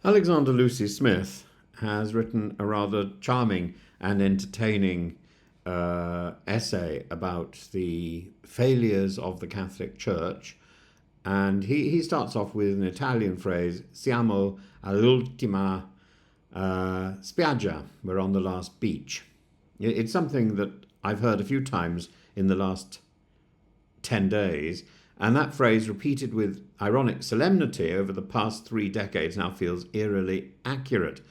Alexander Lucie Smith has written a rather charming and entertaining essay about the failures of the Catholic Church. And he starts off with an Italian phrase, siamo all'ultima spiaggia, we're on the last beach. It's something that I've heard a few times in the last 10 days, and that phrase, repeated with ironic solemnity over the past 3 decades, now feels eerily accurate.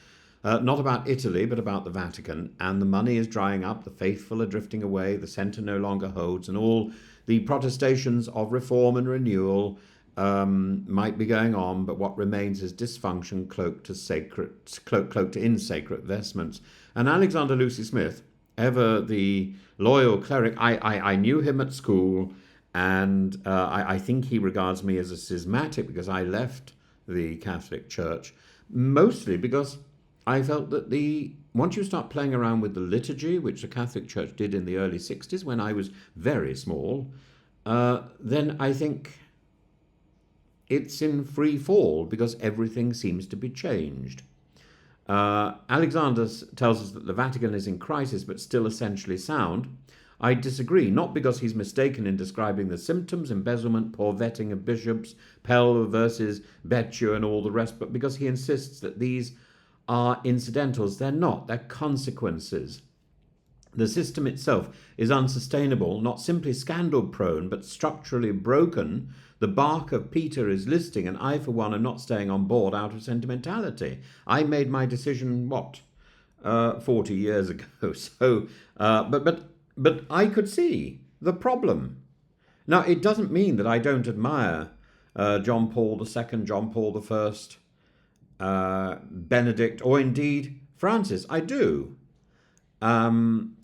Not about Italy, but about the Vatican, and the money is drying up, the faithful are drifting away, the centre no longer holds, and all the protestations of reform and renewal might be going on, but what remains is dysfunction cloaked in sacred vestments. And Alexander Lucie Smith, ever the loyal cleric, I knew him at school, and I think he regards me as a schismatic because I left the Catholic Church, mostly because I felt that once you start playing around with the liturgy, which the Catholic Church did in the early 60s when I was very small, then I think it's in free fall because everything seems to be changed. Alexander tells us that the Vatican is in crisis but still essentially sound. I disagree, not because he's mistaken in describing the symptoms, embezzlement, poor vetting of bishops, Pell versus Becciu and all the rest, but because he insists that these are incidentals. They're not, they're consequences. The system itself is unsustainable, not simply scandal-prone, but structurally broken. The bark of Peter is listing, and I, for one, am not staying on board out of sentimentality. I made my decision, 40 years ago. So, but I could see the problem. Now, it doesn't mean that I don't admire John Paul II, John Paul I, Benedict, or indeed Francis. I do. And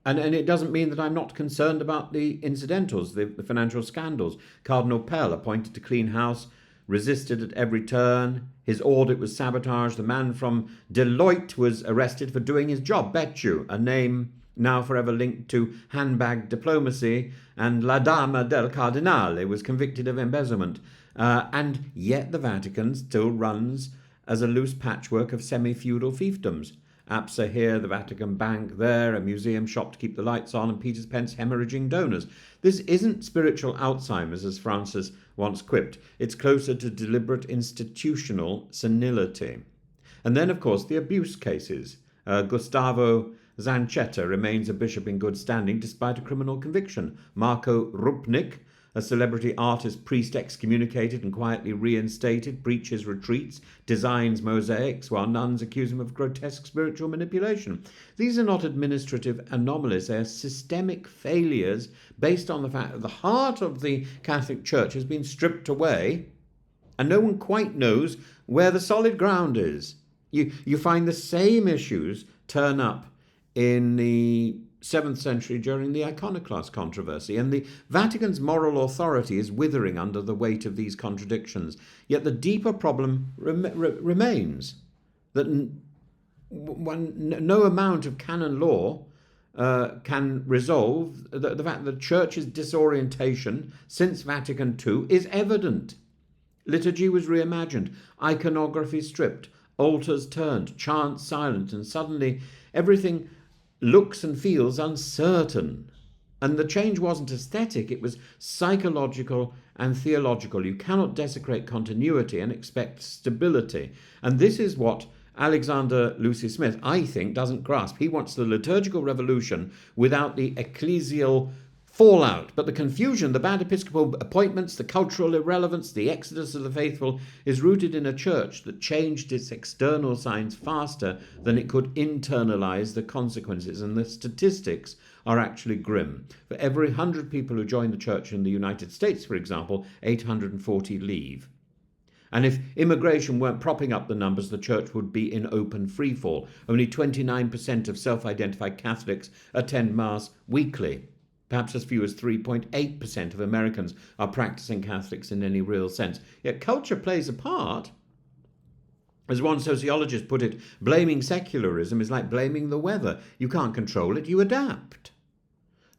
it doesn't mean that I'm not concerned about the incidentals, the financial scandals. Cardinal Pell, appointed to clean house, resisted at every turn. His audit was sabotaged. The man from Deloitte was arrested for doing his job. Becciu, a name now forever linked to handbag diplomacy, and La Dama del Cardinale was convicted of embezzlement. And yet the Vatican still runs as a loose patchwork of semi-feudal fiefdoms. APSA here, the Vatican Bank there, a museum shop to keep the lights on, and Peter's Pence hemorrhaging donors. This isn't spiritual Alzheimer's, as Francis once quipped. It's closer to deliberate institutional senility. And then, of course, the abuse cases. Gustavo Zanchetta remains a bishop in good standing despite a criminal conviction. Marco Rupnik, a celebrity artist priest excommunicated and quietly reinstated, preaches retreats, designs mosaics, while nuns accuse him of grotesque spiritual manipulation. These are not administrative anomalies, they are systemic failures based on the fact that the heart of the Catholic Church has been stripped away and no one quite knows where the solid ground is. You find the same issues turn up in the 7th century during the iconoclast controversy, and the Vatican's moral authority is withering under the weight of these contradictions. Yet the deeper problem remains that no amount of canon law can resolve the fact that the Church's disorientation since Vatican II is evident. Liturgy was reimagined, iconography stripped, altars turned, chants silent, and suddenly everything looks and feels uncertain. And the change wasn't aesthetic, it was psychological and theological. You cannot desecrate continuity and expect stability. And this is what Alexander Lucie Smith, I think, doesn't grasp. He wants the liturgical revolution without the ecclesial fallout. But the confusion, the bad episcopal appointments, the cultural irrelevance, the exodus of the faithful is rooted in a church that changed its external signs faster than it could internalize the consequences. And the statistics are actually grim. For every 100 people who join the church in the United States, for example, 840 leave. And if immigration weren't propping up the numbers, the church would be in open freefall. Only 29% of self-identified Catholics attend Mass weekly. Perhaps as few as 3.8% of Americans are practicing Catholics in any real sense. Yet culture plays a part. As one sociologist put it, blaming secularism is like blaming the weather. You can't control it, you adapt.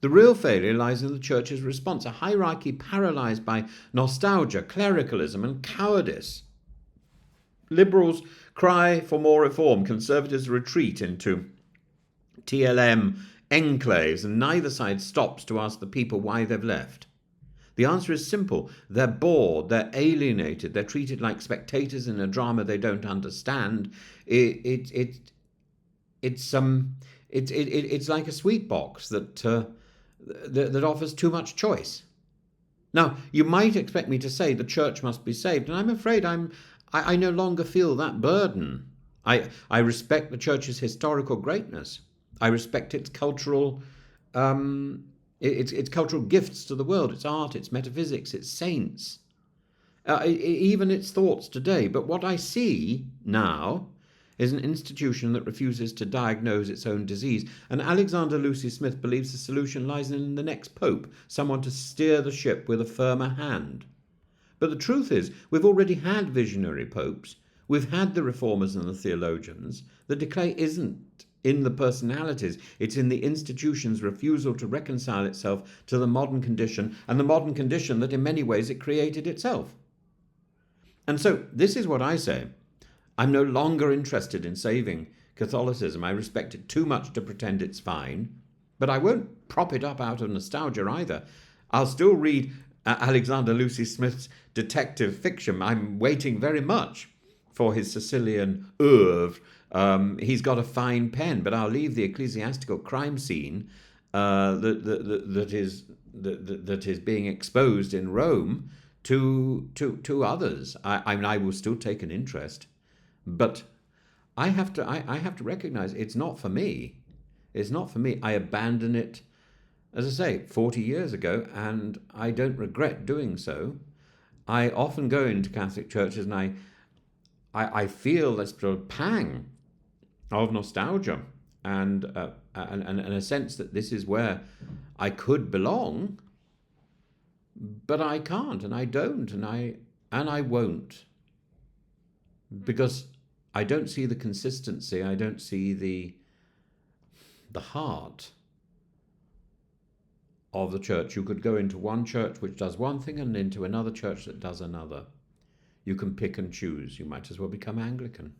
The real failure lies in the Church's response, a hierarchy paralysed by nostalgia, clericalism, and cowardice. Liberals cry for more reform. Conservatives retreat into TLM enclaves, and neither side stops to ask the people why they've left. The answer is simple. They're bored, they're alienated, they're treated like spectators in a drama they don't understand. It's like a sweet box that offers too much choice. Now, you might expect me to say the church must be saved, and I'm afraid I no longer feel that burden. I respect the church's historical greatness. I respect its cultural its cultural gifts to the world, its art, its metaphysics, its saints, even its thoughts today. But what I see now is an institution that refuses to diagnose its own disease. And Alexander Lucie Smith believes the solution lies in the next pope, someone to steer the ship with a firmer hand. But the truth is, we've already had visionary popes. We've had the reformers and the theologians. The decay isn't in the personalities. It's in the institution's refusal to reconcile itself to the modern condition, and the modern condition that in many ways it created itself. And so this is what I say. I'm no longer interested in saving Catholicism. I respect it too much to pretend it's fine, but I won't prop it up out of nostalgia either. I'll still read Alexander Lucie Smith's detective fiction. I'm waiting very much for his Sicilian oeuvre. He's got a fine pen, but I'll leave the ecclesiastical crime scene that is being exposed in Rome to others. I will still take an interest, but I have to recognize it's not for me. It's not for me. I abandoned it, as I say, 40 years ago, and I don't regret doing so. I often go into Catholic churches and I feel this sort of pang of nostalgia and a sense that this is where I could belong, but I can't, and I don't, and I won't, because I don't see the consistency. I don't see the heart of the church. You could go into one church which does one thing and into another church that does another. You can pick and choose. You might as well become Anglican.